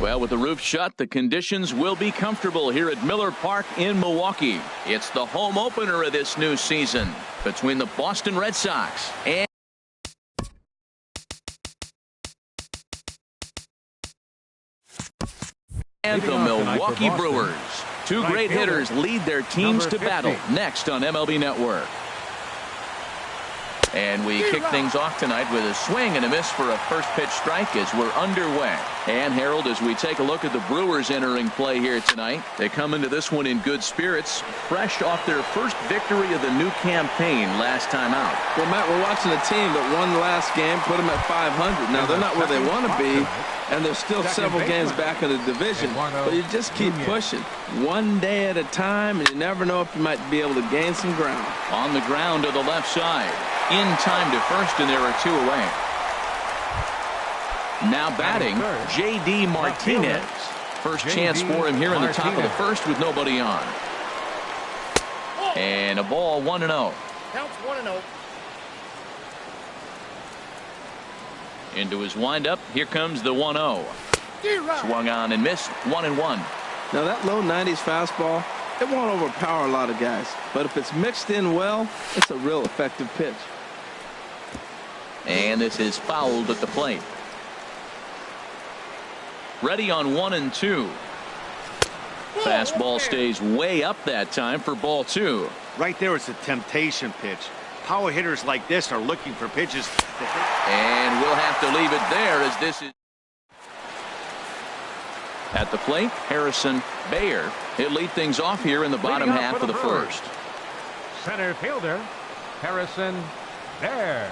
Well, with the roof shut, the conditions will be comfortable here at Miller Park in Milwaukee. It's the home opener of this new season between the Boston Red Sox and the Milwaukee Brewers. Two great hitters lead their teams to battle next on MLB Network. And we kick things off tonight with a swing and a miss for a first pitch strike as we're underway. And Harold, as we take a look at the Brewers entering play here tonight, they come into this one in good spirits, fresh off their first victory of the new campaign last time out. Well, Matt, we're watching a team that won the last game, put them at 500. Now, they're not where they want to be, and there's still several games back in the division, but you just keep pushing one day at a time, and you never know if you might be able to gain some ground. On the ground to the left side. In time to first, and there are two away. Now batting, J.D. Martinez. First chance for him here in the top of the first with nobody on. And a ball 1-0. Counts 1-0. Into his windup. Here comes the 1-0. Swung on and missed. 1-1. Now that low 90s fastball, it won't overpower a lot of guys. But if it's mixed in well, it's a real effective pitch. And this is fouled at the plate. Ready on 1-2. Fastball stays way up that time for ball 2. Right there, it's a temptation pitch. Power hitters like this are looking for pitches. And we'll have to leave it there as this is. At the plate, Harrison Bader. He'll lead things off here in the bottom half of the first. Center fielder, Harrison Bader.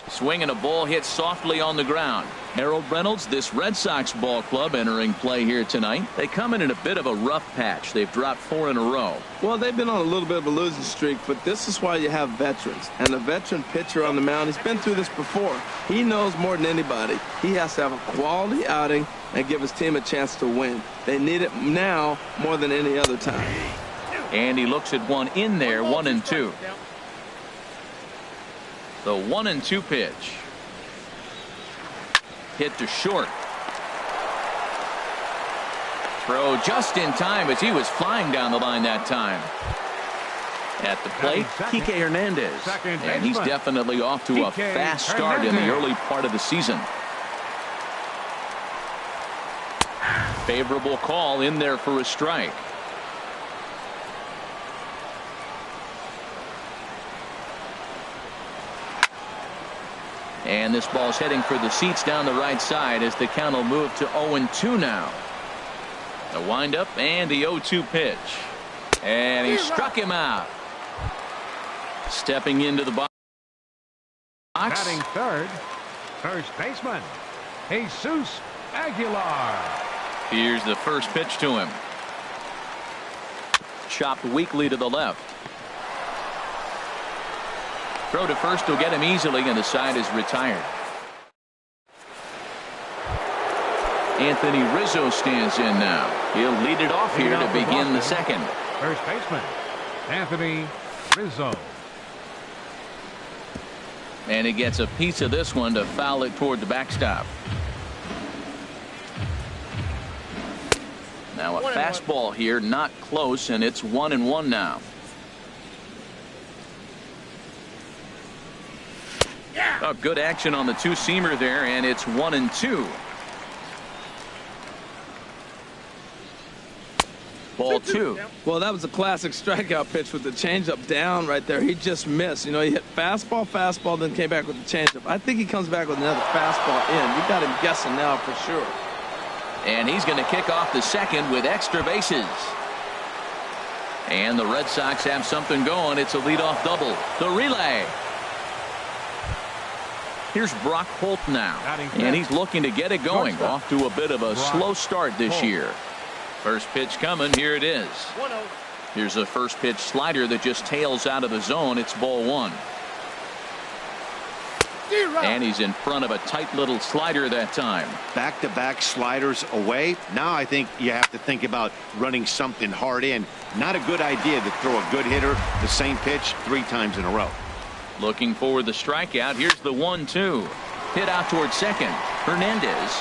Swing and a ball hit softly on the ground. Harold Reynolds, this Red Sox ball club entering play here tonight. They come in a bit of a rough patch. They've dropped 4 in a row. Well, they've been on a little bit of a losing streak, but this is why you have veterans. And a veteran pitcher on the mound, he's been through this before. He knows more than anybody. He has to have a quality outing and give his team a chance to win. They need it now more than any other time. And he looks at one in there, 1-2. The 1-2 pitch. Hit to short. Throw just in time as he was flying down the line that time. At the plate, Kike Hernandez. And he's definitely off to a fast start in the early part of the season. Favorable call in there for a strike. And this ball's heading for the seats down the right side as the count will move to 0-2 now. The windup and the 0-2 pitch. And he struck him out. Stepping into the box. Batting third, first baseman, Jesus Aguilar. Here's the first pitch to him. Chopped weakly to the left. Throw to first will get him easily, and the side is retired. Anthony Rizzo stands in now. He'll lead it off here to begin the second. First baseman, Anthony Rizzo. And he gets a piece of this one to foul it toward the backstop. Now a fastball here, not close, and it's 1-1 now. Oh, good action on the two-seamer there, and it's 1-2. Ball 2. Well, that was a classic strikeout pitch with the changeup down right there. He just missed. You know, he hit fastball, then came back with the changeup. I think he comes back with another fastball in. You got him guessing now for sure. And he's going to kick off the second with extra bases. And the Red Sox have something going. It's a leadoff double. The relay. Here's Brock Holt now, and he's looking to get it going. Off to a bit of a slow start this year. First pitch coming. Here it is. Here's a first pitch slider that just tails out of the zone. It's ball 1. And he's in front of a tight little slider that time. Back-to-back sliders away. Now I think you have to think about running something hard in. Not a good idea to throw a good hitter the same pitch 3 times in a row. Looking for the strikeout. Here's the 1-2. Hit out toward second. Hernandez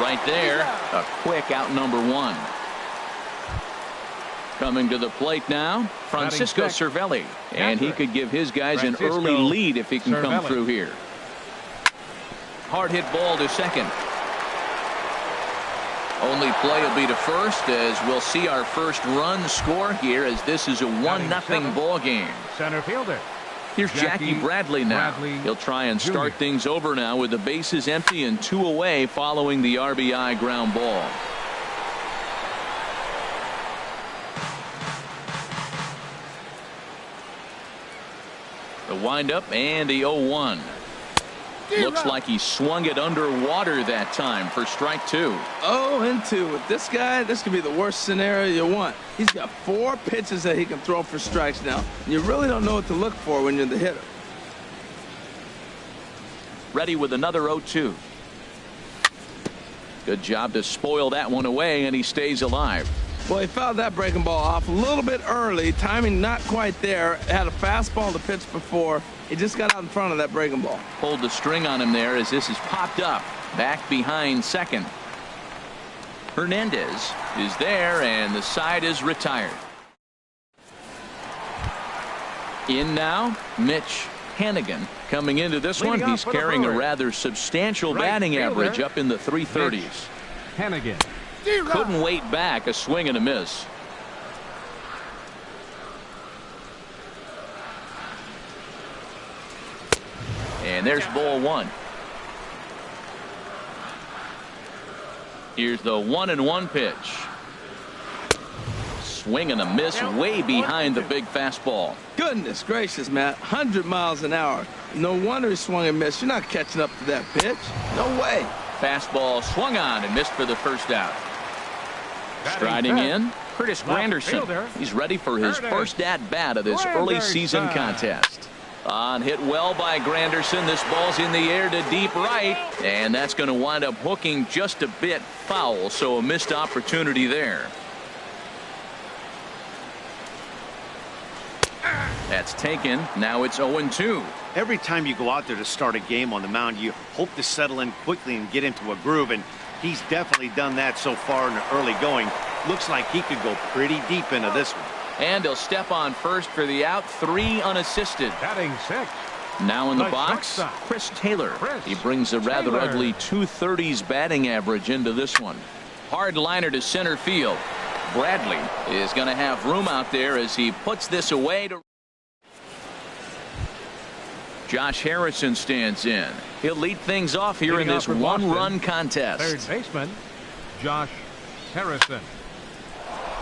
right there. A quick out number one. Coming to the plate now, Francisco Cervelli. And he could give his guys an early lead if he can come through here. Hard hit ball to second. Only play will be to first, as we'll see our first run score here, as this is a 1-0 ball game. Center fielder. Here's Jackie Bradley now. He'll try and start things over now with the bases empty and 2 away following the RBI ground ball. The windup and the 0-1. Looks like he swung it underwater that time for strike 2. 0-2 with this guy. This could be the worst scenario you want. He's got 4 pitches that he can throw for strikes now. You really don't know what to look for when you're the hitter. Ready with another 0-2. Good job to spoil that one away, and he stays alive. Well, he fouled that breaking ball off a little bit early. Timing not quite there. Had a fastball to pitch before. He just got out in front of that breaking ball. Pulled the string on him there as this is popped up. Back behind second. Hernandez is there, and the side is retired. In now, Mitch Hannigan. Coming into this one, he's carrying a rather substantial batting average up in the 330s. Hannigan. Couldn't wait back. A swing and a miss. And there's ball 1. Here's the 1-1 pitch. Swing and a miss way behind the big fastball. Goodness gracious, Matt. 100 miles an hour. No wonder he swung and missed. You're not catching up to that pitch. No way. Fastball swung on and missed for the first out. Striding in, Curtis Granderson. He's ready for his first at-bat of this early season contest. On hit well by Granderson. This ball's in the air to deep right, and that's going to wind up hooking just a bit foul, so a missed opportunity there. That's taken. Now it's 0-2. Every time you go out there to start a game on the mound, you hope to settle in quickly and get into a groove, and he's definitely done that so far in the early going. Looks like he could go pretty deep into this one. And he'll step on first for the out. 3 unassisted. Batting 6. Now in the box, Chris Taylor. He brings a rather ugly 230s batting average into this one. Hard liner to center field. Bradley is going to have room out there as he puts this away. Josh Harrison stands in. He'll lead things off here in this one-run contest. Third baseman, Josh Harrison.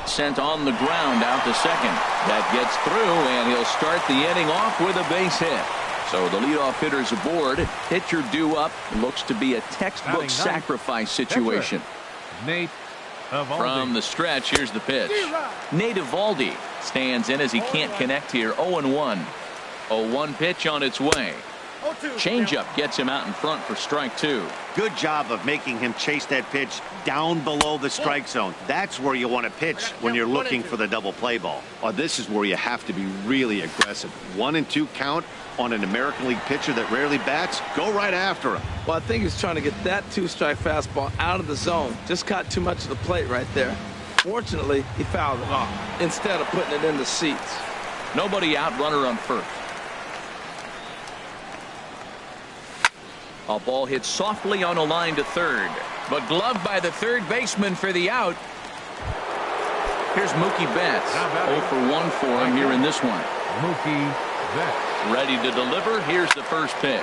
Sent on the ground out to second. That gets through, and he'll start the inning off with a base hit. So the leadoff hitter's aboard. Pitcher due up. Looks to be a textbook sacrifice situation. Nate Eovaldi. From the stretch, here's the pitch. Nate Eovaldi stands in as he can't connect here. 0-1. 0-1 pitch on its way. Changeup gets him out in front for strike 2. Good job of making him chase that pitch down below the strike zone. That's where you want to pitch when you're looking for the double play ball. This is where you have to be really aggressive. 1-2 count on an American League pitcher that rarely bats. Go right after him. Well, I think he's trying to get that 2-strike fastball out of the zone. Just caught too much of the plate right there. Fortunately, he fouled it off instead of putting it in the seats. Nobody out, runner on first. A ball hit softly on a line to third, but gloved by the third baseman for the out. Here's Mookie Betts. 0 for 1 for him here in this one. Mookie Betts. Ready to deliver. Here's the first pitch.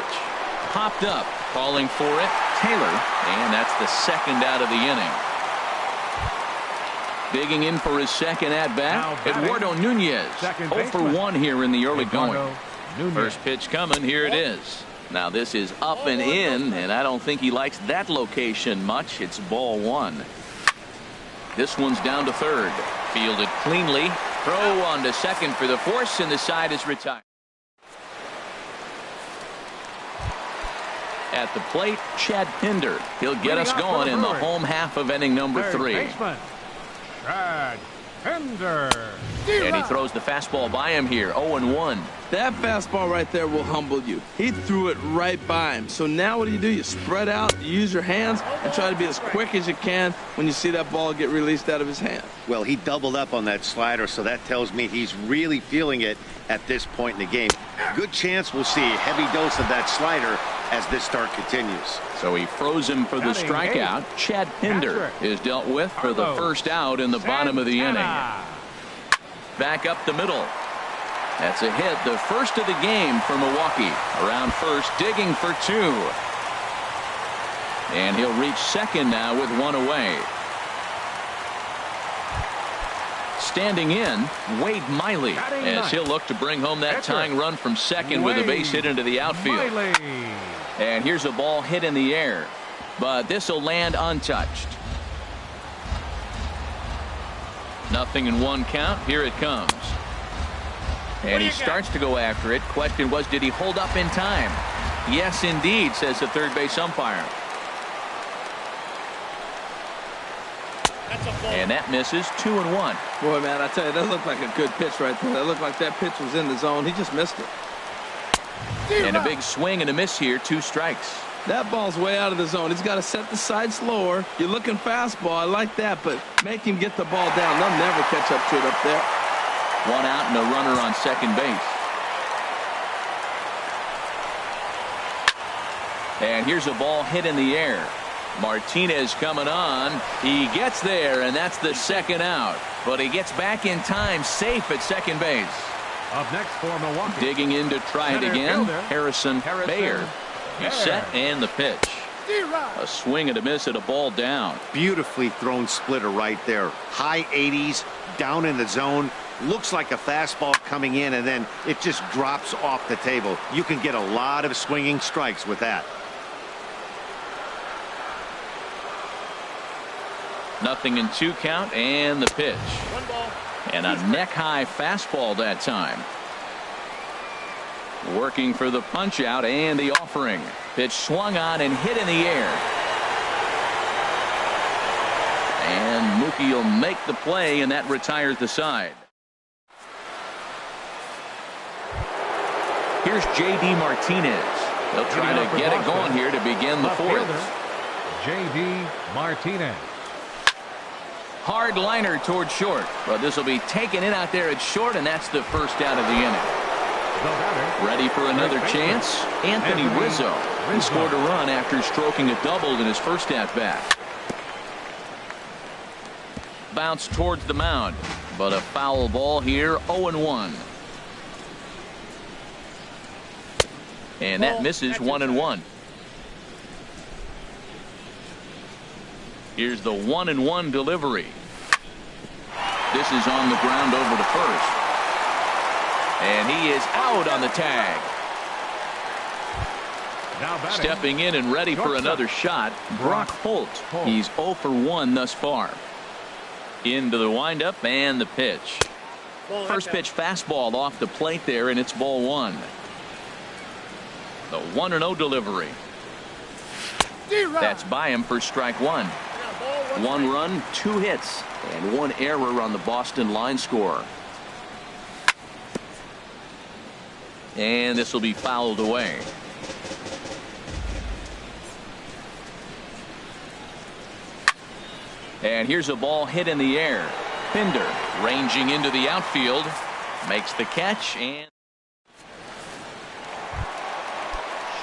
Popped up, calling for it. Taylor, and that's the second out of the inning. Digging in for his second at-bat, Eduardo Nunez. 0 for 1 here in the early going. First pitch coming. Here it is. Now this is up and in, and I don't think he likes that location much. It's ball 1. This one's down to third. Fielded cleanly. Throw on to second for the force, and the side is retired. At the plate, Chad Pinder. He'll get us going in the home half of inning number 3. Chad Pender. And he throws the fastball by him here, 0-1. That fastball right there will humble you. He threw it right by him. So now what do? You spread out, you use your hands, and try to be as quick as you can when you see that ball get released out of his hand. Well, he doubled up on that slider, so that tells me he's really feeling it at this point in the game. Good chance we'll see a heavy dose of that slider as this start continues. So he froze him for the strikeout. Chad Pinder is dealt with for the first out in the bottom of the inning. Back up the middle. That's a hit, the first of the game for Milwaukee. Around first, digging for two. And he'll reach second now with one away. Standing in, Wade Miley, as he'll look to bring home that tying run from second with a base hit into the outfield. And here's a ball hit in the air, but this will land untouched. Nothing in one count. Here it comes. And he starts to go after it. Question was, did he hold up in time? Yes, indeed, says the third base umpire. And that misses, 2-1. Boy, man, I tell you, that looked like a good pitch right there. That looked like that pitch was in the zone. He just missed it. And a big swing and a miss here, 2 strikes. That ball's way out of the zone. He's got to set the side slower. You're looking fastball. I like that, but make him get the ball down. They'll never catch up to it up there. 1 out and a runner on second base. And here's a ball hit in the air. Martinez coming on. He gets there, and that's the second out. But he gets back in time, safe at second base. Up next for Milwaukee. Digging in to try it again. Harrison Bayer. He's set, and the pitch. A swing and a miss at a ball down. Beautifully thrown splitter right there. High 80s, down in the zone. Looks like a fastball coming in, and then it just drops off the table. You can get a lot of swinging strikes with that. Nothing in 2 count, and the pitch. And a neck-high fastball that time. Working for the punch out and the offering. Pitch swung on and hit in the air. And Mookie will make the play, and that retires the side. Here's J.D. Martinez. They'll try to get it going here to begin the fourth. J.D. Martinez. Hard liner toward short, but this will be taken in out there at short, and that's the first out of the inning. Ready for another chance? Anthony Rizzo. He scored a run after stroking a double in his first at-bat. Bounce towards the mound, but a foul ball here, 0-1. And that misses, 1-1. Here's the 1-1 delivery. This is on the ground over to first. And he is out on the tag. Stepping in and ready for another shot, Brock Holt. He's 0 for 1 thus far. Into the windup and the pitch. First pitch fastball off the plate there, and it's ball 1. The 1-0 delivery. That's by him for strike 1. 1 run, 2 hits, and 1 error on the Boston line score. And this will be fouled away. And here's a ball hit in the air. Pinder ranging into the outfield, makes the catch, and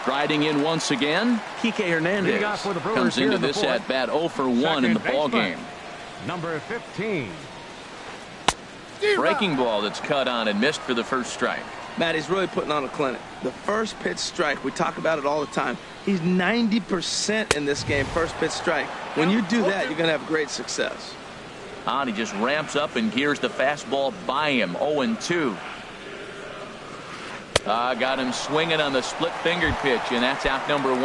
striding in once again, Kike Hernandez comes into this at bat 0 for 1 in the ball game. Number 15. Breaking ball that's cut on and missed for the first strike. Matt, he's really putting on a clinic. The first pitch strike, we talk about it all the time. He's 90% in this game, first pitch strike. When you do that, you're going to have great success. On, he just ramps up and gears the fastball by him, 0-2. Got him swinging on the split-fingered pitch, and that's out number 1.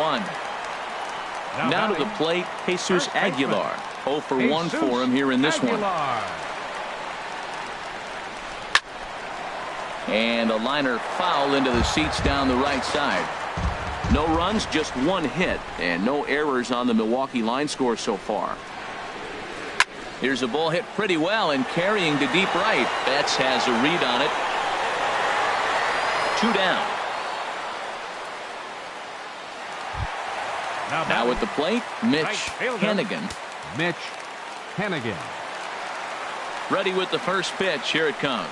Now to the plate, Jesus Aguilar. 0 for 1 for him here in this one. And a liner foul into the seats down the right side. No runs, just 1 hit, and no errors on the Milwaukee line score so far. Here's a ball hit pretty well and carrying to deep right. Betts has a read on it. 2 down. Now at the plate, Mitch Hennigan. Mitch Hennigan. Ready with the first pitch. Here it comes.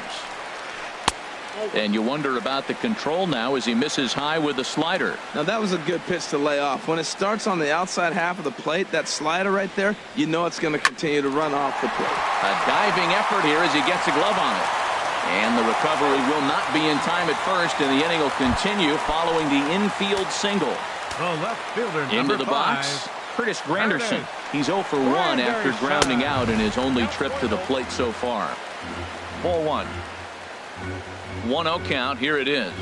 And you wonder about the control now as he misses high with the slider. Now that was a good pitch to lay off. When it starts on the outside half of the plate, that slider right there, you know it's going to continue to run off the plate. A diving effort here as he gets a glove on it. And the recovery will not be in time at first, and the inning will continue following the infield single. The left fielder, Into the box, Curtis Granderson. He's 0 for 1 after grounding out in his only trip to the plate so far. Ball 1. 1-0 count. Here it is.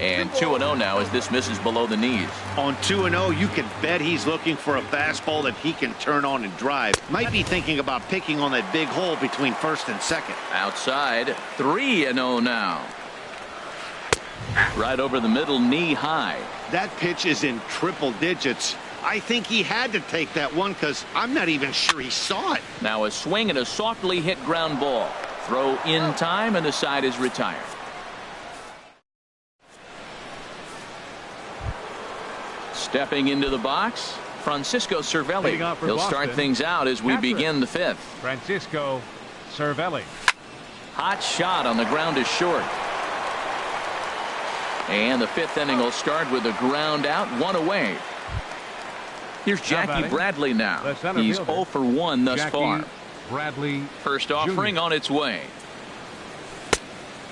And 2-0 now as this misses below the knees. On 2-0, you can bet he's looking for a fastball that he can turn on and drive. Might be thinking about picking on that big hole between first and second. Outside, 3-0 now. Right over the middle, knee high. That pitch is in triple digits. I think he had to take that one because I'm not even sure he saw it. Now a swing and a softly hit ground ball. Throw in time and the side is retired. Stepping into the box, Francisco Cervelli. He'll start things out as we begin the 5th. Francisco Cervelli. Hot shot on the ground is short. And the 5th inning will start with a ground out, 1 away. Here's Jackie Bradley now. He's 0 for 1 thus far. Bradley First offering on its way.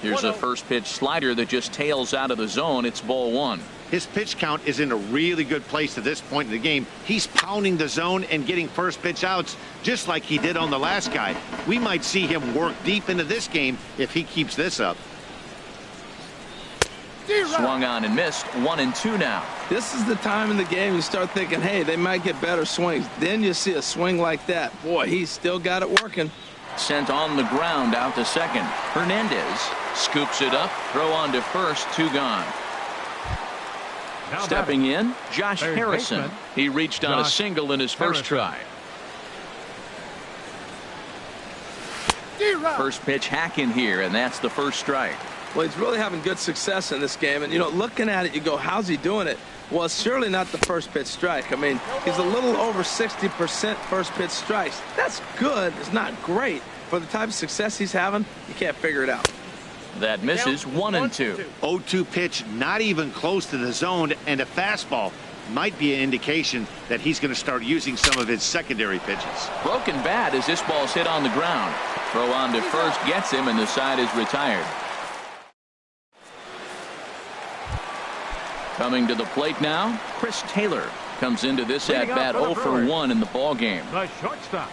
Here's a first pitch slider that just tails out of the zone. It's ball 1. His pitch count is in a really good place at this point in the game. He's pounding the zone and getting first pitch outs just like he did on the last guy. We might see him work deep into this game if he keeps this up. Swung on and missed. 1-2 now. This is the time in the game you start thinking, hey, they might get better swings. Then you see a swing like that. Boy, he's still got it working. Sent on the ground out to second. Hernandez scoops it up. Throw on to first. 2 gone. Stepping in, Josh Harrison. He reached on a single in his first try. First pitch hack in here, and that's the first strike. Well, he's really having good success in this game. And, you know, looking at it, you go, how's he doing it? Well, it's surely not the first pitch strike. I mean, he's a little over 60% first pitch strikes. That's good. It's not great. For the type of success he's having, you can't figure it out. That misses. 1-2. 0-2 pitch, not even close to the zone, and a fastball might be an indication that he's going to start using some of his secondary pitches. Broken bat as this ball's hit on the ground. Throw on to first gets him, and the side is retired. Coming to the plate now, Chris Taylor comes into this at bat 0 for 1 in the ball game. The shortstop,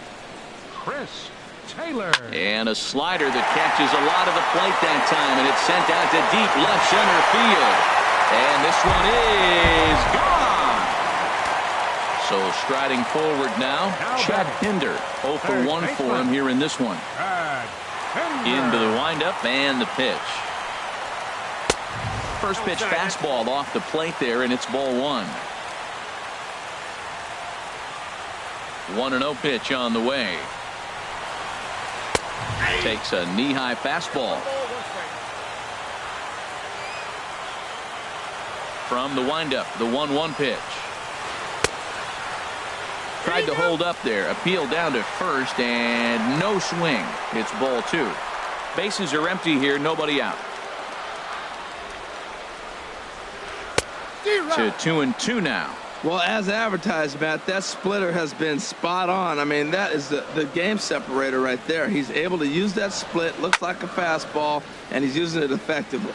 Chris Taylor. And a slider that catches a lot of the plate that time, and it's sent out to deep left center field. And this one is gone. So striding forward now, Chad Pinder. 0 for 1 for him here in this one. Into the windup and the pitch. First pitch fastball off the plate there, and it's ball 1. 1-0 pitch on the way. Takes a knee-high fastball. From the windup, the 1-1 pitch. Tried to hold up there. Appeal down to first, and no swing. It's ball 2. Bases are empty here, nobody out. To 2-2 now. Well, as advertised, Matt, that splitter has been spot on. I mean, that is the game separator right there. He's able to use that split, looks like a fastball, and he's using it effectively.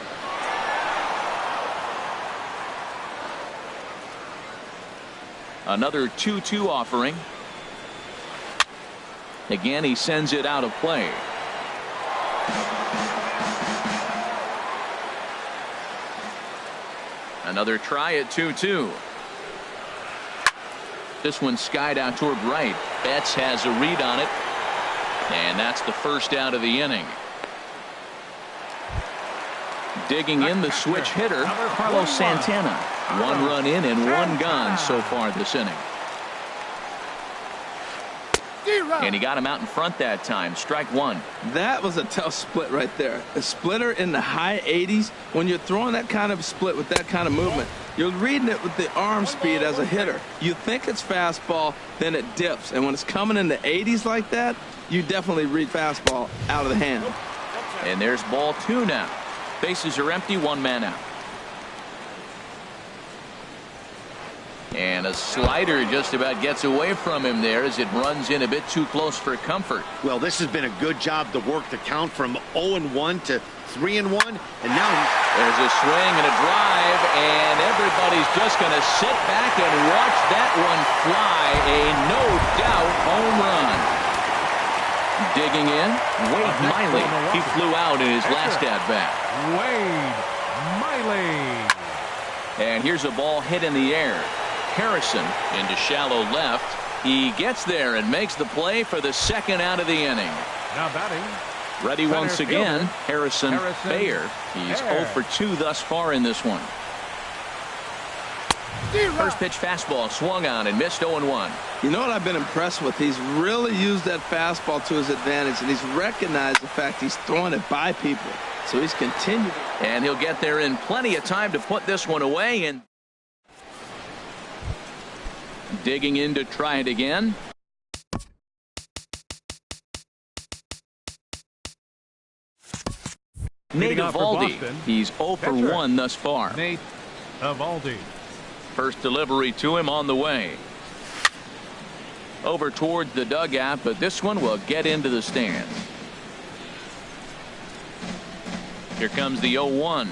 Another 2-2 offering. Again, he sends it out of play. Another try at 2-2. This one skied out toward right. Betts has a read on it. And that's the first out of the inning. Digging in the switch hitter, Carlos Santana. 1 run in and 1 gone so far this inning. And he got him out in front that time. Strike one. That was a tough split right there. A splitter in the high 80s. When you're throwing that kind of split with that kind of movement, you're reading it with the arm speed as a hitter. You think it's fastball, then it dips. And when it's coming in the 80s like that, you definitely read fastball out of the hand. And there's ball two now. Bases are empty, one man out. And a slider just about gets away from him there as it runs in a bit too close for comfort. Well, this has been a good job to work the count from 0-1 to 3-1. And now there's a swing and a drive, and everybody's just going to sit back and watch that one fly. A no-doubt home run. Digging in, Wade Miley. He flew out in his last at-bat. Wade Miley. And here's a ball hit in the air. Harrison into shallow left. He gets there and makes the play for the second out of the inning. Now batting. Ready once again, Harrison Bayer. He's 0 for 2 thus far in this one. First pitch fastball swung on and missed 0-1. You know what I've been impressed with? He's really used that fastball to his advantage, and he's recognized the fact he's throwing it by people. So he's continued. And he'll get there in plenty of time to put this one away. And digging in to try it again. Nate Eovaldi. He's 0 for 1 thus far. Nate Eovaldi. First delivery to him on the way. Over towards the dugout, but this one will get into the stands. Here comes the 0-1.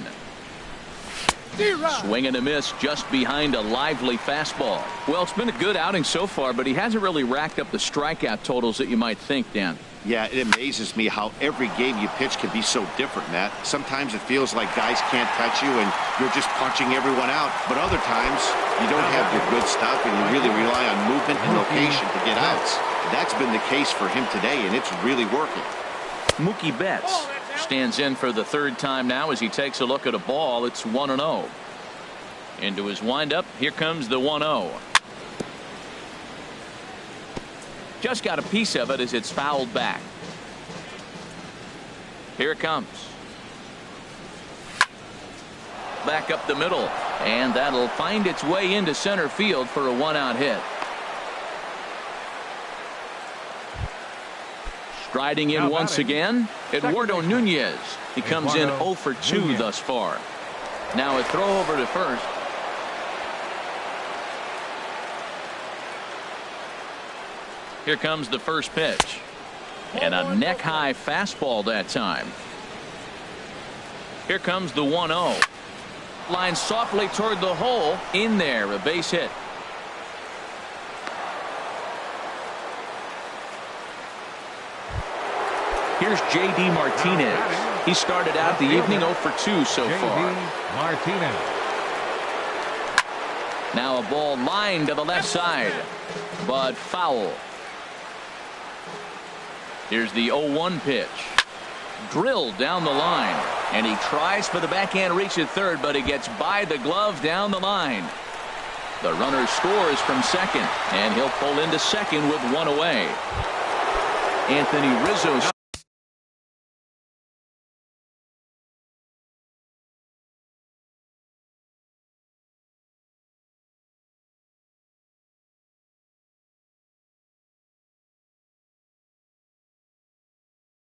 Swing and a miss just behind a lively fastball. Well, it's been a good outing so far, but he hasn't really racked up the strikeout totals that you might think, Dan. Yeah, it amazes me how every game you pitch can be so different, Matt. Sometimes it feels like guys can't touch you and you're just punching everyone out. But other times you don't have your good stuff and you really rely on movement and location to get outs. That's been the case for him today, and it's really working. Mookie Betts stands in for the third time now as he takes a look at a ball. It's 1-0. Into his windup. Here comes the 1-0. Just got a piece of it as it's fouled back. Here it comes. Back up the middle, and that'll find its way into center field for a one-out hit. Striding in once again, Eduardo Nunez. He comes in 0 for 2 thus far. Now a throw over to first. Here comes the first pitch. And a neck-high fastball that time. Here comes the 1-0. Line softly toward the hole. In there, a base hit. Here's J.D. Martinez. He started out the evening 0 for 2 so far. Martinez. Now a ball lined to the left side, but foul. Here's the 0-1 pitch. Drilled down the line, and he tries for the backhand reach at third, but he gets by the glove down the line. The runner scores from second, and he'll pull into second with one away. Anthony Rizzo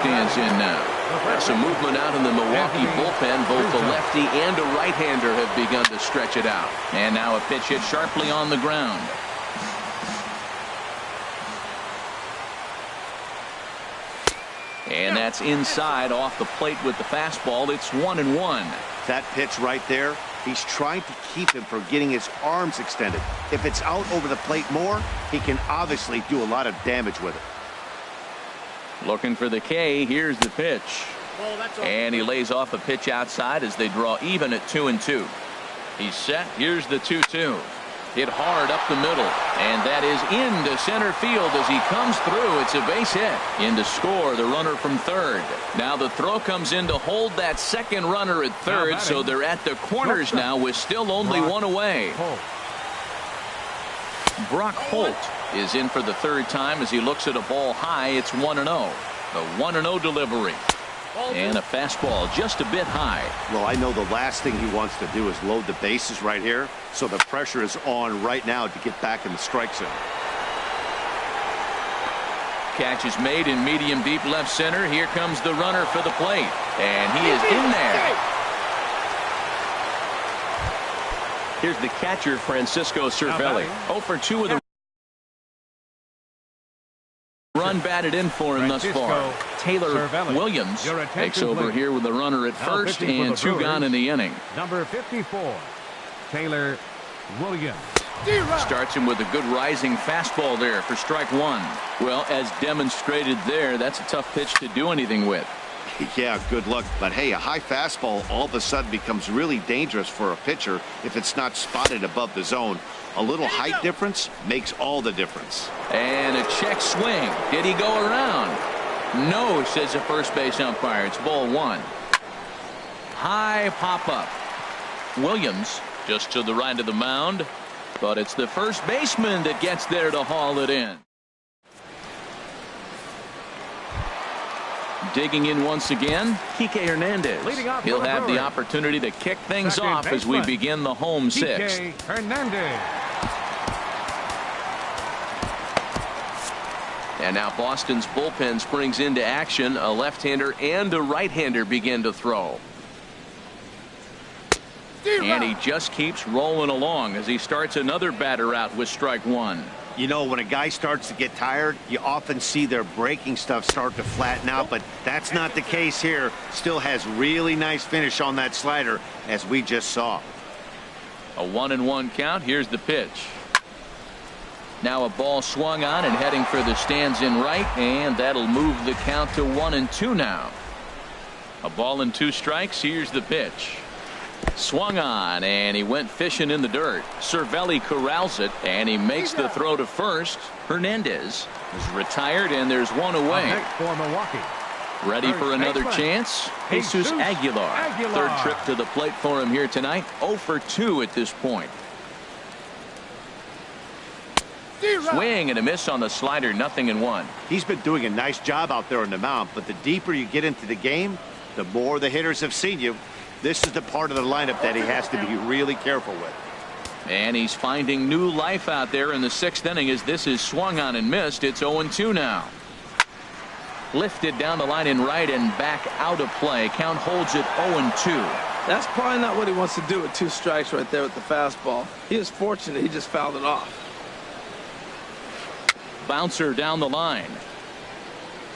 stands in now. Some movement out in the Milwaukee bullpen. Both the lefty and a right-hander have begun to stretch it out. And now a pitch hit sharply on the ground. And that's inside off the plate with the fastball. It's 1-1. That pitch right there, he's trying to keep him from getting his arms extended. If it's out over the plate more, he can obviously do a lot of damage with it. Looking for the K. Here's the pitch. And he lays off a pitch outside as they draw even at 2-2. He's set. Here's the 2-2. Hit hard up the middle. And that is into center field as he comes through. It's a base hit. In to score the runner from third. Now the throw comes in to hold that second runner at third. So they're at the corners now with still only one away. Brock Holt is in for the third time as he looks at a ball high. It's 1-0. The 1-0 delivery. And a fastball just a bit high. Well, I know the last thing he wants to do is load the bases right here, so the pressure is on right now to get back in the strike zone. Catch is made in medium deep left center. Here comes the runner for the plate. And he is in there. Here's the catcher, Francisco Cervelli. 0 for 2 with a run batted in for him thus far. Taylor Williams takes over here with the runner at first and 2 gone in the inning. Number 54, Taylor Williams. Starts him with a good rising fastball there for strike 1. Well, as demonstrated there, that's a tough pitch to do anything with. Yeah, good luck. But hey, a high fastball all of a sudden becomes really dangerous for a pitcher if it's not spotted above the zone. A little height difference makes all the difference. And a check swing. Did he go around? No, says the first base umpire. It's ball 1. High pop up. Williams just to the right of the mound. But it's the first baseman that gets there to haul it in. Digging in once again, Kike Hernandez. He'll have the opportunity to kick things off as we begin the home sixth. Kike Hernandez. And now Boston's bullpen springs into action. A left-hander and a right-hander begin to throw. And he just keeps rolling along as he starts another batter out with strike 1. You know, when a guy starts to get tired, you often see their breaking stuff start to flatten out, but that's not the case here. Still has really nice finish on that slider, as we just saw. A 1-1 count. Here's the pitch. Now a ball swung on and heading for the stands in right, and that'll move the count to 1-2 now. A ball and 2 strikes. Here's the pitch. Swung on, and he went fishing in the dirt. Cervelli corrals it, and he makes the throw to first. Hernandez is retired, and there's 1 away. For Milwaukee. Ready for another chance? Jesus Aguilar. Third trip to the plate for him here tonight. 0 for 2 at this point. Swing and a miss on the slider. 0-1. He's been doing a nice job out there on the mound, but the deeper you get into the game, the more the hitters have seen you. This is the part of the lineup that he has to be really careful with. And he's finding new life out there in the 6th inning as this is swung on and missed. It's 0-2 now. Lifted down the line in right and back out of play. Count holds it 0-2. That's probably not what he wants to do with 2 strikes right there with the fastball. He was fortunate he just fouled it off. Bouncer down the line.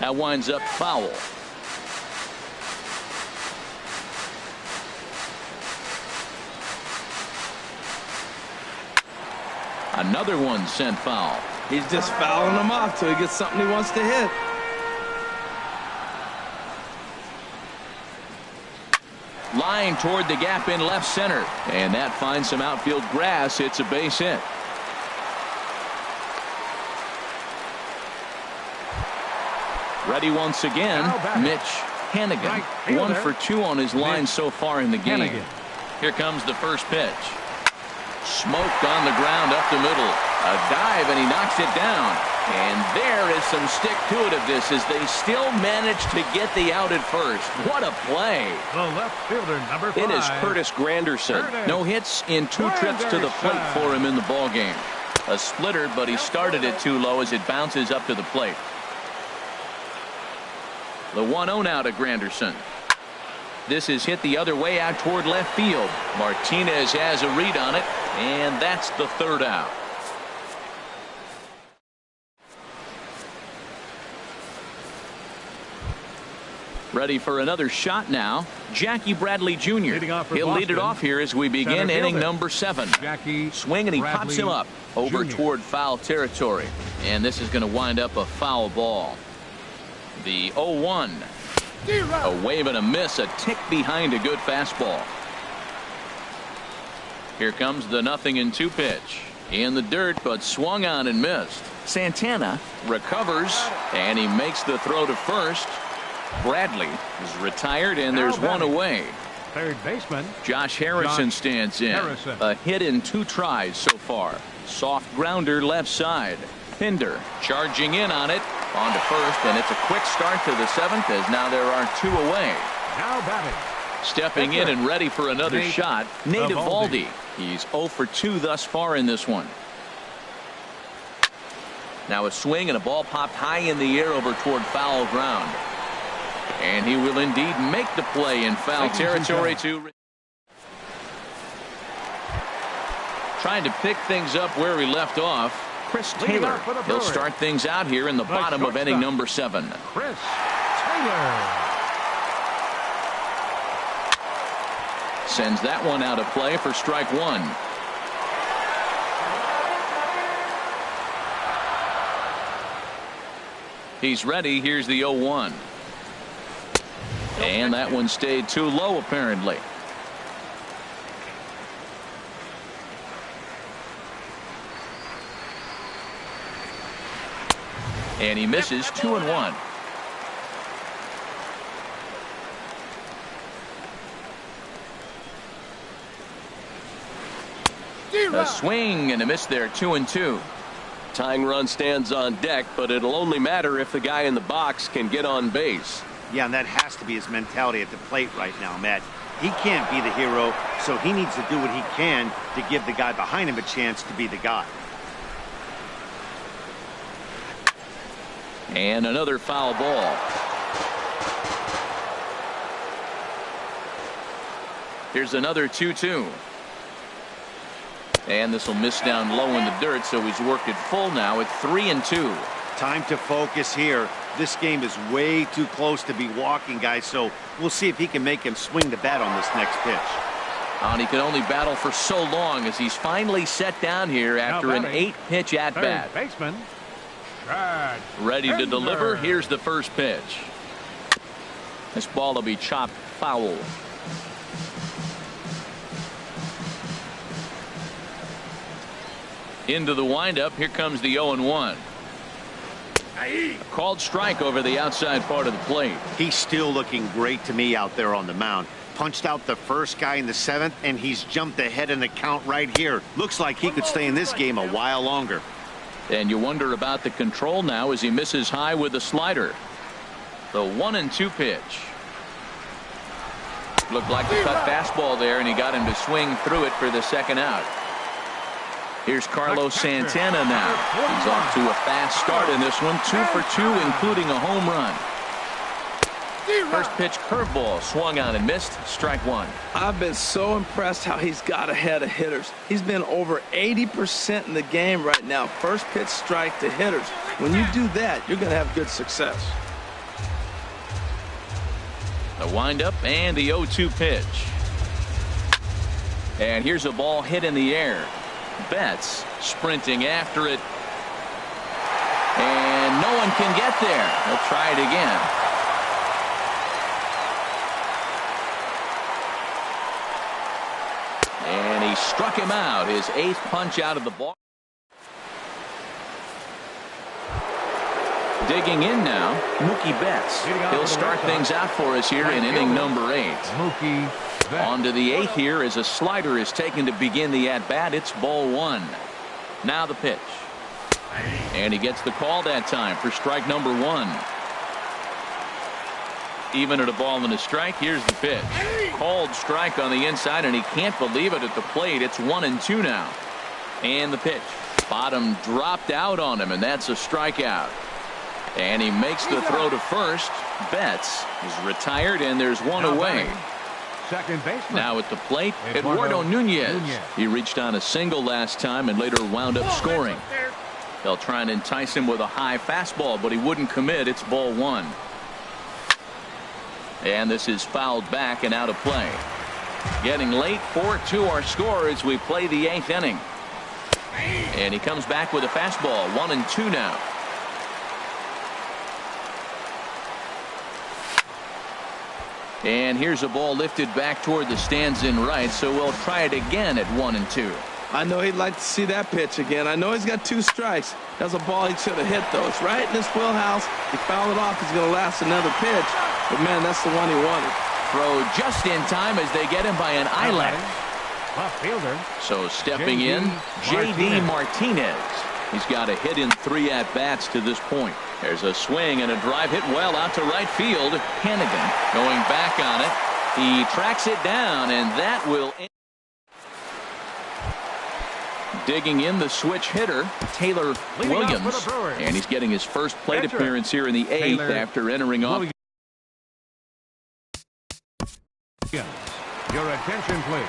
That winds up foul. Another one sent foul. He's just fouling them off till he gets something he wants to hit. Line toward the gap in left center. And that finds some outfield grass. It's a base hit. Ready once again, Mitch Hanigan. 1 for 2 on his line so far in the game. Here comes the first pitch. Smoked on the ground up the middle. A dive, and he knocks it down. And there is some stick to it of this as they still manage to get the out at first. What a play. The left fielder, number 5. It is Curtis Granderson. No hits in 2 trips to the plate for him in the ballgame. A splitter, but he started it too low as it bounces up to the plate. The 1-0 now to Granderson. This is hit the other way out toward left field. Martinez has a read on it, and that's the 3rd out. Ready for another shot now. Jackie Bradley Jr. He'll lead it off here as we begin inning number 7. Swing, and he pops him up over toward foul territory. And this is going to wind up a foul ball. The 0-1. A wave and a miss, a tick behind a good fastball. Here comes the 0-2 pitch. In the dirt, but swung on and missed. Santana recovers, and he makes the throw to first. Bradley is retired, and there's 1 away. Third baseman Josh Harrison stands in. A hit in 2 tries so far. Soft grounder left side. Pinder charging in on it. On to first, and it's a quick start to the 7th as now there are 2 away. Now batting. Stepping in and ready for another shot, Nate Eovaldi. He's 0 for 2 thus far in this one. Now a swing and a ball popped high in the air over toward foul ground. And he will indeed make the play in foul territory to trying to pick things up where he left off. Chris Taylor. He'll start things out here in the bottom of inning number 7. Chris Taylor sends that one out of play for strike 1. He's ready. Here's the 0-1. And that one stayed too low apparently. And he misses 2-1. A swing and a miss there. 2-2. Tying run stands on deck, but it'll only matter if the guy in the box can get on base. Yeah, and that has to be his mentality at the plate right now, Matt. He can't be the hero, so he needs to do what he can to give the guy behind him a chance to be the guy. And another foul ball. Here's another 2-2. And this will miss down low in the dirt, so he's worked it full now at 3-2. Time to focus here. This game is way too close to be walking, guys, so we'll see if he can make him swing the bat on this next pitch. And he could only battle for so long as he's finally set down here after an 8-pitch at-bat. Baseman. Ready to deliver. Here's the first pitch. This ball will be chopped foul. Into the windup. Here comes the 0-1. A called strike over the outside part of the plate. He's still looking great to me out there on the mound. Punched out the first guy in the 7th, and he's jumped ahead in the count right here. Looks like he could stay in this game a while longer. And you wonder about the control now as he misses high with the slider. The 1-2 pitch. Looked like the cut fastball there, and he got him to swing through it for the second out. Here's Carlos Santana now. He's off to a fast start in this one. 2 for 2, including a home run. First pitch curveball swung on and missed. Strike 1. I've been so impressed how he's got ahead of hitters. He's been over 80% in the game right now. First pitch strike to hitters. When you do that, you're going to have good success. The windup and the 0-2 pitch. And here's a ball hit in the air. Betts sprinting after it. And no one can get there. They'll try it again. And he struck him out. His 8th punch out of the ball. Digging in now, Mookie Betts. He'll start things out for us here in inning number 8. Mookie Betts. On to the 8th here as a slider is taken to begin the at-bat. It's ball 1. Now the pitch. And he gets the call that time for strike number 1. Even at a ball and a strike. Here's the pitch. Called strike on the inside, and he can't believe it at the plate. It's 1-2 now. And the pitch. Bottom dropped out on him, and that's a strikeout. And he makes the throw to first. Betts is retired, and there's one away. Second baseman. Now at the plate, Eduardo Nunez. He reached on a single last time and later wound up scoring. They'll try and entice him with a high fastball, but he wouldn't commit. It's ball 1. And this is fouled back and out of play. Getting late. 4-2 our score as we play the 8th inning. And he comes back with a fastball. 1-2 now. And here's a ball lifted back toward the stands in right, so we'll try it again at 1-2. I know he'd like to see that pitch again. I know he's got 2 strikes. That's a ball he should have hit, though. It's right in his wheelhouse. He fouled it off. He's going to last another pitch. But, man, that's the one he wanted. Throw just in time as they get him by an eyelash. Left fielder. So stepping in, J.D. Martinez. He's got a hit in 3 at-bats to this point. There's a swing and a drive hit well out to right field. Hennigan going back on it. He tracks it down, and that will end. Digging in the switch hitter, Taylor Williams. And he's getting his first plate appearance here in the 8th after entering off. Your attention, please.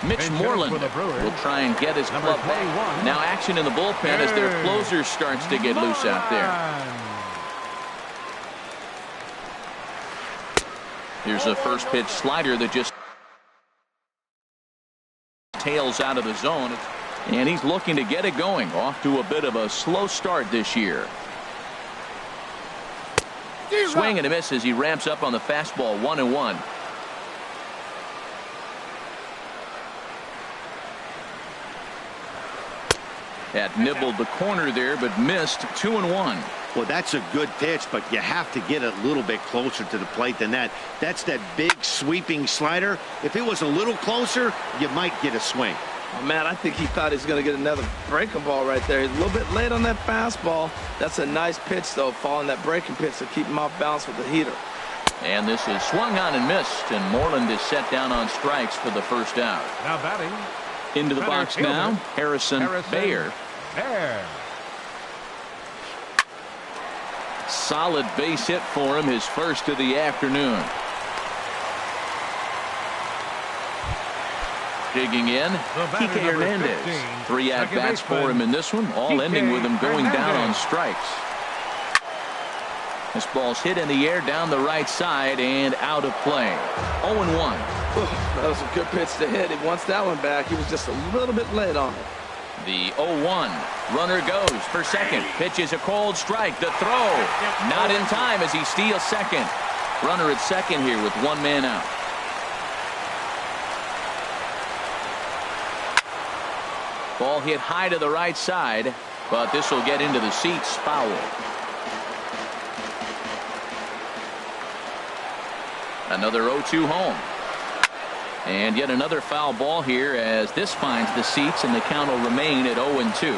Mitch Moreland will try and get his club back. Now action in the bullpen as their closer starts to get loose out there. Here's a first pitch slider that just tails out of the zone. And he's looking to get it going. Off to a bit of a slow start this year. Swing and a miss as he ramps up on the fastball. 1-1. That nibbled the corner there, but missed. 2-1. Well, that's a good pitch, but you have to get a little bit closer to the plate than that. That's that big sweeping slider. If it was a little closer, you might get a swing. Oh, man, I think he thought he was going to get another breaking ball right there. He's a little bit late on that fastball. That's a nice pitch, though, following that breaking pitch to keep him off balance with the heater. And this is swung on and missed, and Moreland is set down on strikes for the first out. Now batting. Into the box now, Harrison Baer. Solid base hit for him, his first of the afternoon. Digging in, Kike Hernandez. 3 at-bats for him in this one, all ending with him going down on strikes. This ball's hit in the air down the right side and out of play. 0-1. That was a good pitch to hit. He wants that one back. He was just a little bit late on it. The 0-1. Runner goes for second. Pitches a cold strike. The throw. Not in time as he steals second. Runner at second here with 1 man out. Ball hit high to the right side, but this will get into the seats. Foul. Another 0-2 home. And yet another foul ball here as this finds the seats, and the count will remain at 0-2.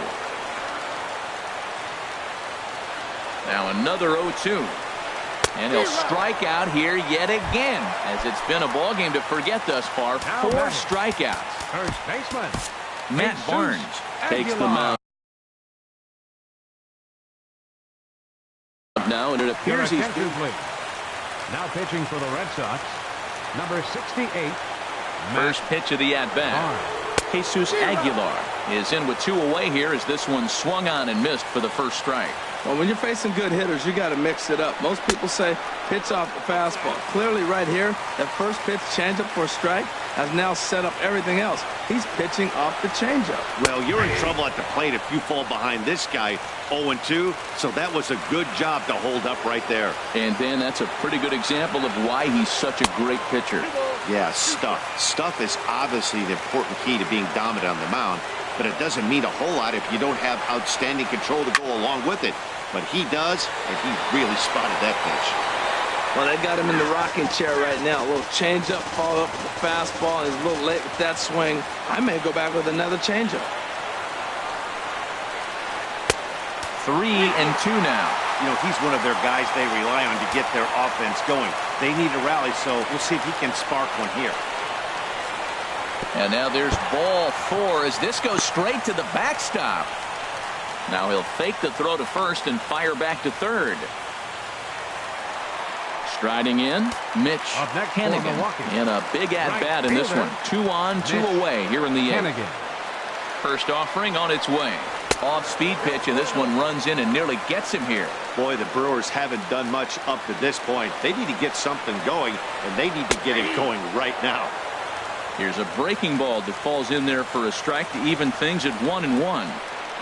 Now another 0-2. And he'll strike out here yet again, as it's been a ball game to forget thus far. 4 strikeouts. First baseman Matt Barnes takes the mound. Now, and it appears he's now pitching for the Red Sox, number 68. First pitch of the at-bat. Jesus Aguilar is in with 2 away here as this one swung on and missed for the first strike. Well, when you're facing good hitters, you got to mix it up. Most people say pitch off the fastball. Clearly right here, that first pitch changeup for a strike has now set up everything else. He's pitching off the changeup. Well, you're in trouble at the plate if you fall behind this guy 0-2, so that was a good job to hold up right there. And Dan, that's a pretty good example of why he's such a great pitcher. Yeah, stuff. Stuff is obviously the important key to being dominant on the mound, but it doesn't mean a whole lot if you don't have outstanding control to go along with it. But he does, and he really spotted that pitch. Well, they got him in the rocking chair right now. A little changeup, follow up with the fastball, and he's a little late with that swing. I may go back with another changeup. 3-2 now. You know, he's one of their guys they rely on to get their offense going. They need a rally, so we'll see if he can spark one here. And now there's ball 4 as this goes straight to the backstop. Now he'll fake the throw to first and fire back to third. Striding in, Mitch Hennigan in a big at-bat in this one. 2 on, 2 away here in the 8th. First offering on its way. Off-speed pitch, and this one runs in and nearly gets him here. Boy, the Brewers haven't done much up to this point. They need to get something going, and they need to get it going right now. Here's a breaking ball that falls in there for a strike to even things at 1-1.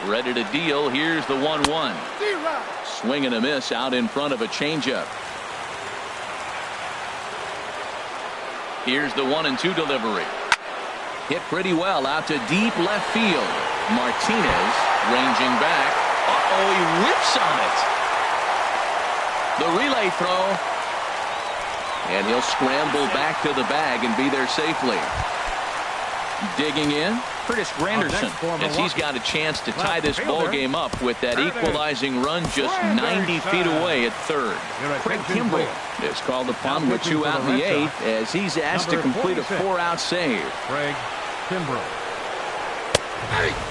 Ready to deal. Here's the 1-1. Swing and a miss out in front of a changeup. Here's the 1-2 delivery. Hit pretty well out to deep left field. Martinez ranging back. Uh-oh, he whips on it. The relay throw. And he'll scramble back to the bag and be there safely. Digging in, Curtis Granderson, as he's got a chance to tie this ball game up with that equalizing run just 90 feet away at third. Craig Kimbrell is called upon with 2 out in the 8th as he's asked to complete a 4-out save. Craig Kimbrell.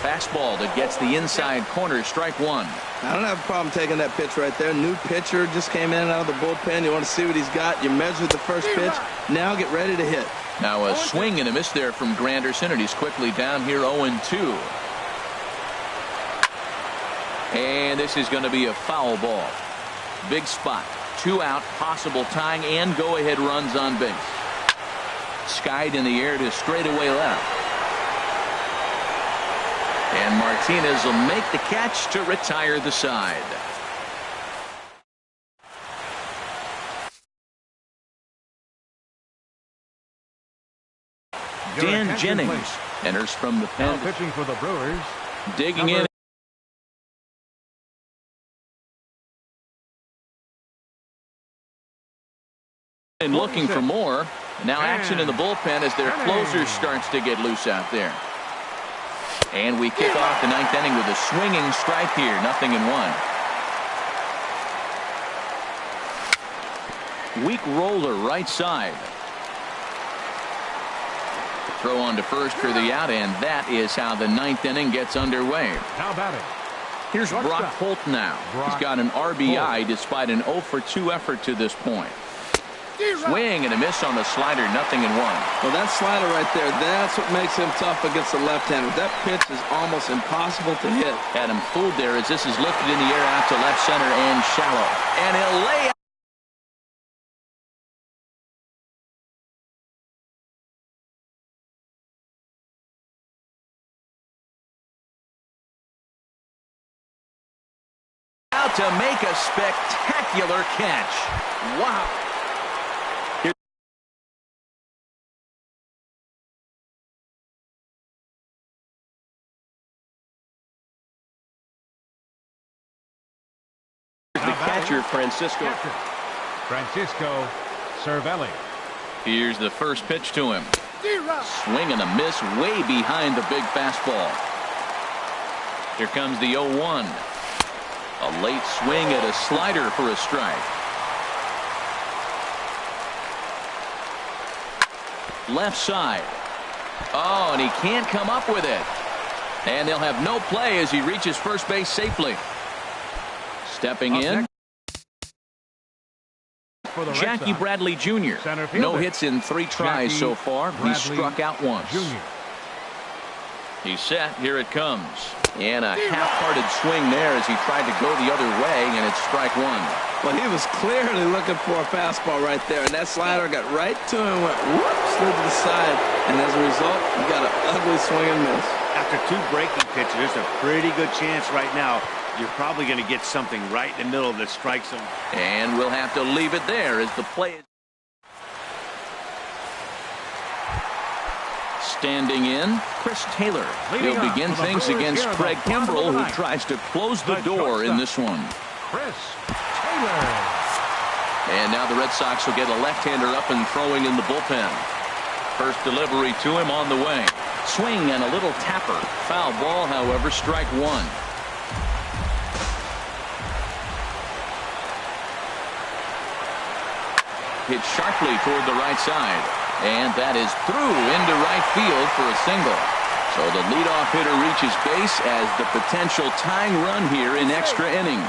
Fastball that gets the inside corner, strike 1. I don't have a problem taking that pitch right there. New pitcher just came in and out of the bullpen. You want to see what he's got. You measure the first pitch. Now get ready to hit. Now a swing and a miss there from Granderson, and he's quickly down here 0-2. And this is going to be a foul ball. Big spot. 2 out, possible tying and go-ahead runs on base. Skied in the air to straightaway left. And Martinez will make the catch to retire the side. Dan Jennings enters from the pen. Pitching for the Brewers. Digging in. And looking for more. Now action in the bullpen as their closer starts to get loose out there. And we kick off the 9th inning with a swinging strike here. 0-1. Weak roller right side. Throw on to first for the out, and that is how the 9th inning gets underway. Now batting. Here's Brock Holt now. He's got an RBI despite an 0-for-2 effort to this point. Swing and a miss on the slider, 0-1. Well, that slider right there, that's what makes him tough against the left-hander. That pitch is almost impossible to hit. Had him fooled there as this is lifted in the air out to left center and shallow. And he'll lay out. To make a spectacular catch. Wow. The catcher, Francisco Cervelli. Here's the first pitch to him. Swing and a miss way behind the big fastball. Here comes the 0-1. A late swing at a slider for a strike. Left side. Oh, and he can't come up with it. And they'll have no play as he reaches first base safely. Stepping in. Jackie Bradley Jr. No hits in 3 tries so far. He's struck out once. He's set. Here it comes. And a half-hearted swing there as he tried to go the other way, and it's strike 1. Well, he was clearly looking for a fastball right there, and that slider got right to him, went whoop, slid to the side, and as a result, you got an ugly swing and miss. After 2 breaking pitches, there's a pretty good chance right now you're probably going to get something right in the middle of the strike zone. And we'll have to leave it there as the play is. Standing in, Chris Taylor. He'll begin things against Craig Kimbrell, who tries to close the door in this one. Chris Taylor. And now the Red Sox will get a left-hander up and throwing in the bullpen. First delivery to him on the way. Swing and a little tapper. Foul ball, however, strike 1. Hit sharply toward the right side. And that is through into right field for a single. So the leadoff hitter reaches base as the potential tying run here in extra innings.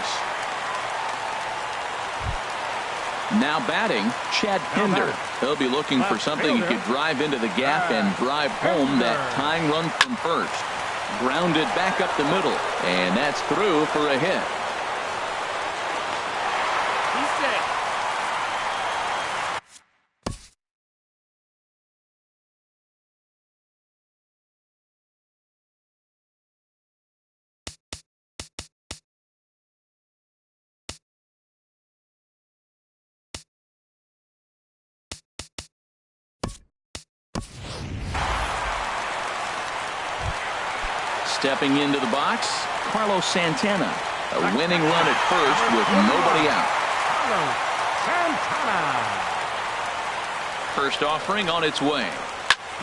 Now batting, Chad Pinder. He'll be looking for something he could drive into the gap and drive home that tying run from first. Grounded back up the middle, and that's through for a hit. Stepping into the box, Carlos Santana. A winning run at first with nobody out. Carlos Santana. First offering on its way.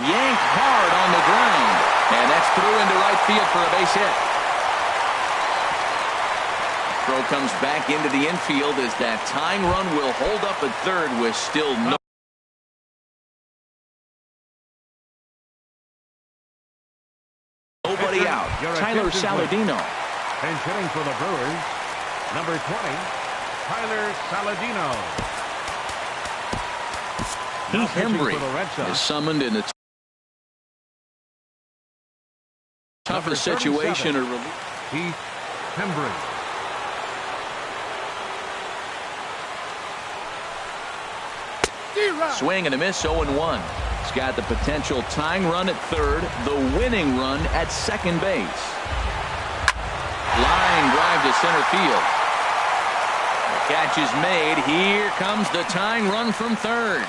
Yanked hard on the ground. And that's through into right field for a base hit. Throw comes back into the infield as that tying run will hold up at third with still nobody out. Tyler Saladino. Pinch hitting for the Brewers, number 20, Tyler Saladino. Heath Hembry is summoned in a tougher situation. Heath Hembry. Swing and a miss, 0-1. He's got the potential tying run at third, the winning run at second base. Line drive to center field. The catch is made. Here comes the tying run from third.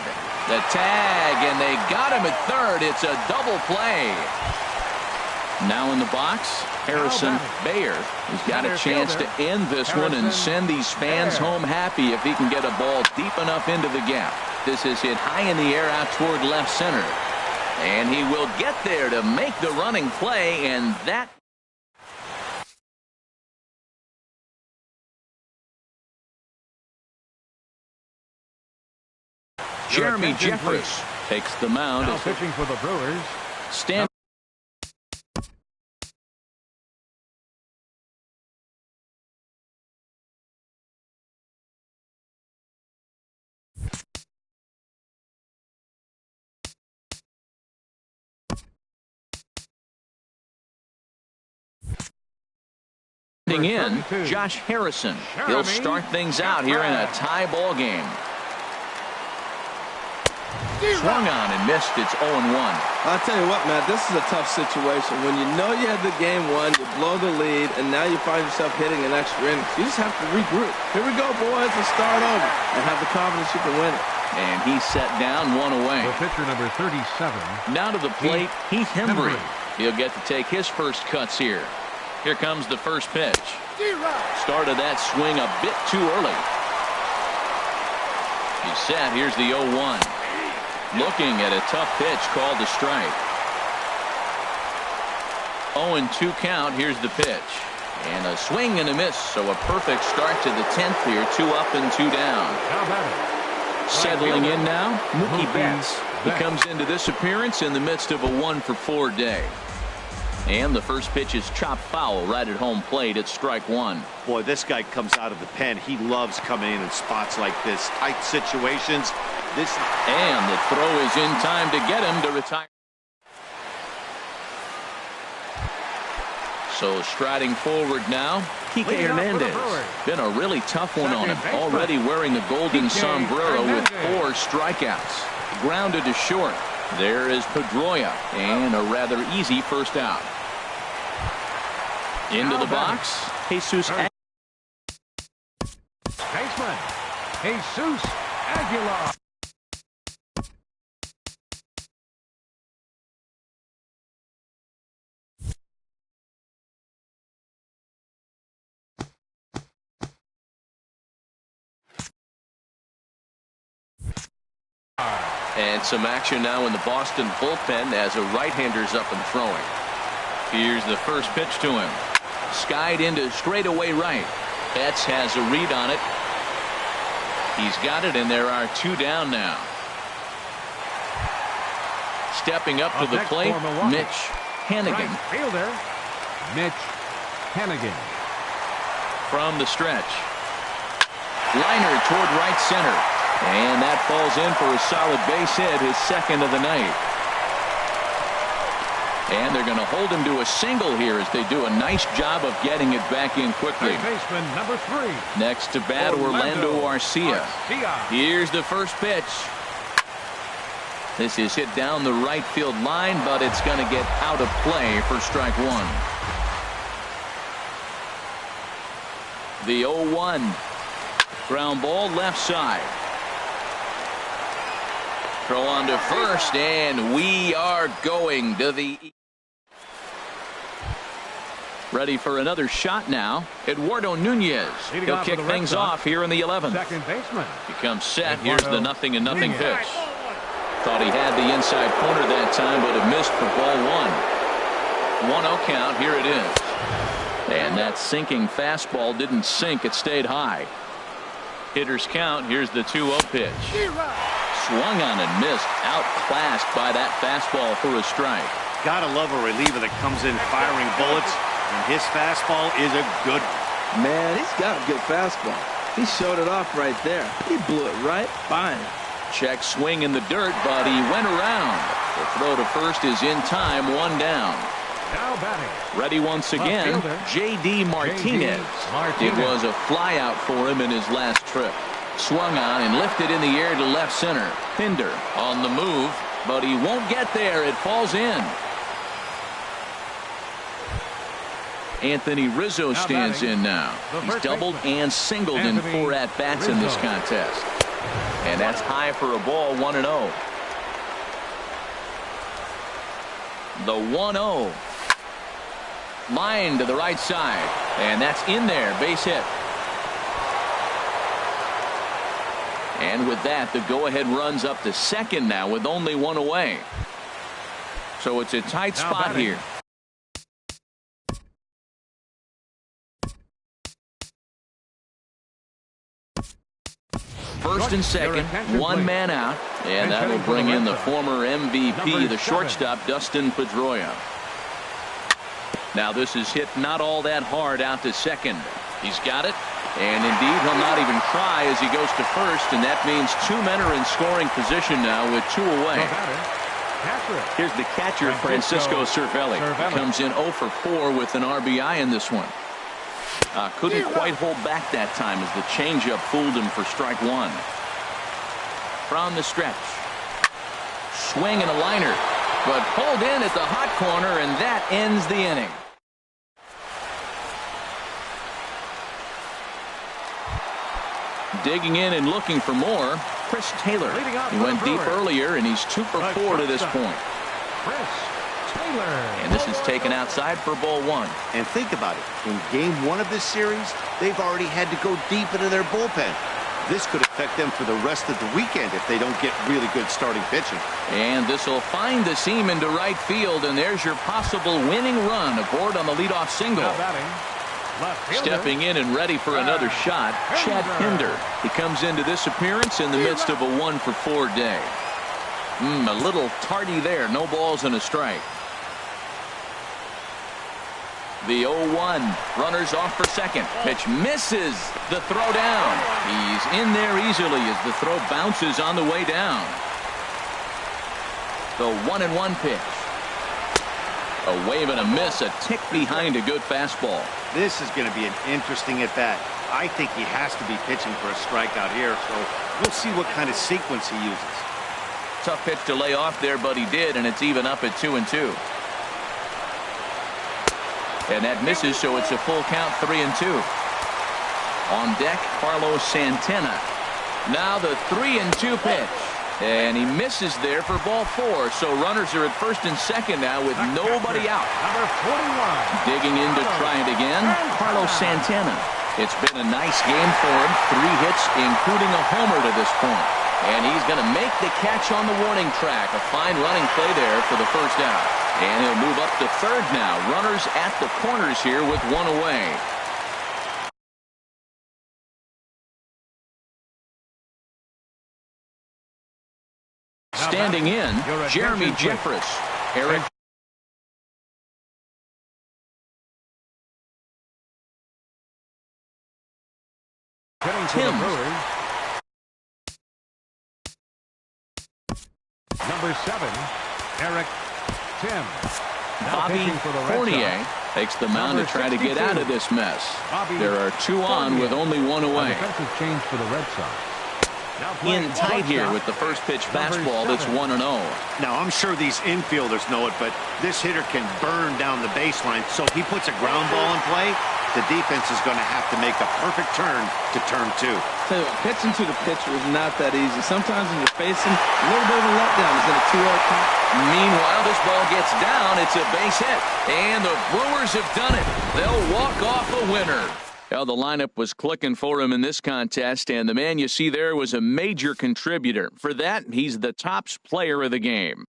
The tag, and they got him at third. It's a double play. Now in the box, Harrison Bayer. He's got a chance to end this one and send these fans home happy if he can get a ball deep enough into the gap. This is hit high in the air out toward left center. And he will get there to make the running play, and that Jeremy Jeffress takes the mound. Now pitching for the Brewers. Stand. In Josh Harrison. He'll start things out here in a tie ball game. Swung on and missed. It's 0-1. I'll tell you what, Matt, this is a tough situation. When you know you had the game won, you blow the lead, and now you find yourself hitting an extra inning. You just have to regroup. Here we go, boys. Let's start over and have the confidence you can win it. And he's set down, one away. The pitcher number 37. Now to the plate, Heath Hembry. He'll get to take his first cuts here. Here comes the first pitch. Started that swing a bit too early. He's set. Here's the 0-1. Looking at a tough pitch called a strike. 0-2 count. Here's the pitch. And a swing and a miss. So a perfect start to the 10th here. 2 up and 2 down. Settling in now, Mookie Betts. He comes into this appearance in the midst of a 1-for-4 day. And the first pitch is chopped foul right at home plate at strike one. Boy, this guy comes out of the pen. He loves coming in spots like this, tight situations. And the throw is in time to get him to retire. So striding forward now, Kike Hernandez. Been a really tough one on him. Already wearing the golden sombrero with 4 strikeouts. Grounded to short. There is Pedroia, and a rather easy first out. Into the box, Jesus Baseman, Jesus Aguilar. And some action now in the Boston bullpen as a right-hander's up and throwing. Here's the first pitch to him. Skied into straightaway right. Betts has a read on it. He's got it, and there are 2 down now. Stepping up to the plate, Mitch Hanigan. Right fielder, Mitch Hanigan. From the stretch. Liner toward right center. And that falls in for a solid base hit, his second of the night. And they're going to hold him to a single here as they do a nice job of getting it back in quickly. Baseman number 3. Next to bat, Orlando Arcia. Here's the first pitch. This is hit down the right field line, but it's going to get out of play for strike one. The 0-1. Ground ball left side. Throw on to first, and we are going to the Ready for another shot now. Eduardo Nunez. He'll kick things off here in the 11th. Second baseman. He comes set. Here's the 0-0 pitch. Thought he had the inside corner that time, but it missed for ball 1. 1-0 count. Here it is. And that sinking fastball didn't sink. It stayed high. Hitters count. Here's the 2-0 pitch. Swung on and missed. Outclassed by that fastball for a strike. Gotta love a reliever that comes in firing bullets, and his fastball is a good one. Man, he's got a good fastball. He showed it off right there. He blew it right by him. Check swing in the dirt, but he went around. The throw to first is in time, 1 down. Now batting. Ready once again, J.D. Martinez. It was a flyout for him in his last trip. Swung on and lifted in the air to left center. Pinder on the move, but he won't get there. It falls in. Anthony Rizzo stands in now. He's doubled and singled in 4 at-bats in this contest. And that's high for a ball, 1-0. The 1-0. Line to the right side. And that's in there. Base hit. And with that, the go-ahead runs up to second now with only 1 away. So it's a tight spot here. First and second, 1 man out, and that'll bring in the former MVP, the shortstop, Dustin Pedroia. Now this is hit not all that hard out to second. He's got it, and indeed he'll not even try as he goes to first, and that means 2 men are in scoring position now with 2 away. Here's the catcher, Francisco Cervelli. Comes in 0 for 4 with an RBI in this one. Couldn't quite hold back that time as the changeup fooled him for strike 1. From the stretch. Swing and a liner, but pulled in at the hot corner, and that ends the inning. Digging in and looking for more, Chris Taylor. He went deep earlier, and he's 2 for 4 to this point. And this is taken outside for ball 1. And think about it. In game 1 of this series, they've already had to go deep into their bullpen. This could affect them for the rest of the weekend if they don't get really good starting pitching. And this will find the seam into right field, and there's your possible winning run aboard on the leadoff single. Stepping in and ready for another shot, Chad Pinder. He comes into this appearance in the midst of a 1 for 4 day. A little tardy there. No balls and a strike. The 0-1. Runners off for second. Pitch misses. The throw down. He's in there easily as the throw bounces on the way down. The 1-1 pitch. A wave and a miss. A tick behind a good fastball. This is going to be an interesting at-bat. I think he has to be pitching for a strikeout here, so we'll see what kind of sequence he uses. Tough pitch to lay off there, but he did, and it's even up at 2-2. And that misses, so it's a full count, 3-2. On deck, Carlos Santana. Now the 3-2 pitch. And he misses there for ball 4. So runners are at first and second now with nobody out. Number 41. Digging in to try it again, Carlos Santana. It's been a nice game for him. 3 hits, including a homer to this point. And he's going to make the catch on the warning track. A fine running play there for the first out. And he'll move up to third now. Runners at the corners here with 1 away. Standing in, Jeremy Jeffress. Eric Timms. Number 7, Eric Tim. Bobby Fournier takes the mound to try to get out of this mess. There are 2 on with only 1 away. Defensive change for the Red Sox. In tight here with the first pitch fastball that's 1-0. Now, I'm sure these infielders know it, but this hitter can burn down the baseline, so he puts a ground ball in play. the defense is going to have to make a perfect turn to turn 2. Tell you what, pitching to the pitcher is not that easy. Sometimes when you're facing a little bit of a letdown, it's in a 2-0 count. Meanwhile, this ball gets down. It's a base hit. And the Brewers have done it. They'll walk off a winner. Well, the lineup was clicking for him in this contest, and the man you see there was a major contributor. For that, he's the tops player of the game.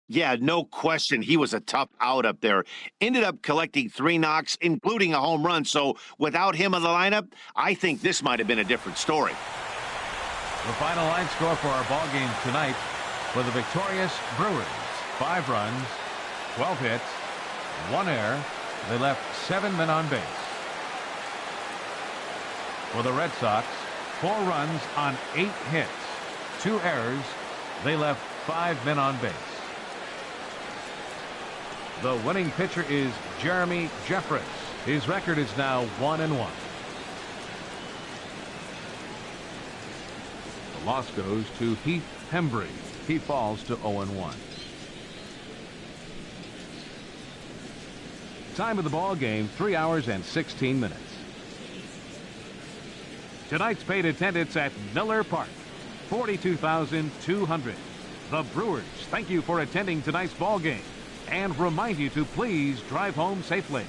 Yeah, no question. He was a tough out up there. Ended up collecting 3 knocks, including a home run. So without him in the lineup, I think this might have been a different story. The final line score for our ball game tonight for the victorious Brewers: 5 runs, 12 hits, 1 error. They left 7 men on base. For the Red Sox, 4 runs on 8 hits, 2 errors. They left 5 men on base. The winning pitcher is Jeremy Jeffress. His record is now 1-1. The loss goes to Heath Hembry. He falls to 0-1. Time of the ball game, 3 hours and 16 minutes. Tonight's paid attendance at Miller Park, 42,200. The Brewers thank you for attending tonight's ball game and remind you to please drive home safely.